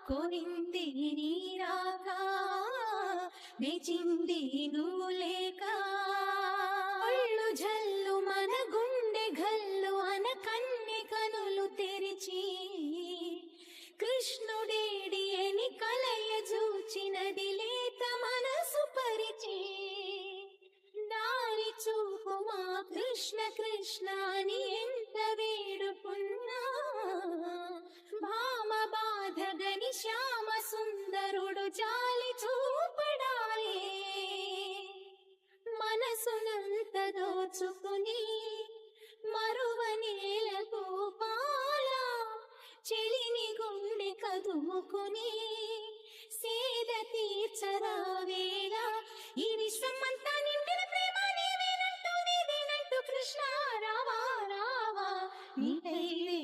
కోరింది నీరాక వేచింది నువ్వు లేక ఒళ్ళు జల్లు మన గుండె గల్లు అన కన్నె కనులు తెరిచి కృష్ణుడేడి అని కలయ చూచినది లేత మనసు పరిచి దారి చూపు మా కృష్ణ కృష్ణ అని ఎంత వేడుకున్నా భామ బాధగని శ్యామ సుందరుడు జాలి చూపడాలే మనసునంత దోచుకుని మరువనేల గోపాల చెలిని గుండె కదుముకుని సేద తీర్చరావేళ ఈ విశ్వమంతా నిండిన ప్రేమ నీవేనంటూ కృష్ణ రావా రావా నీవే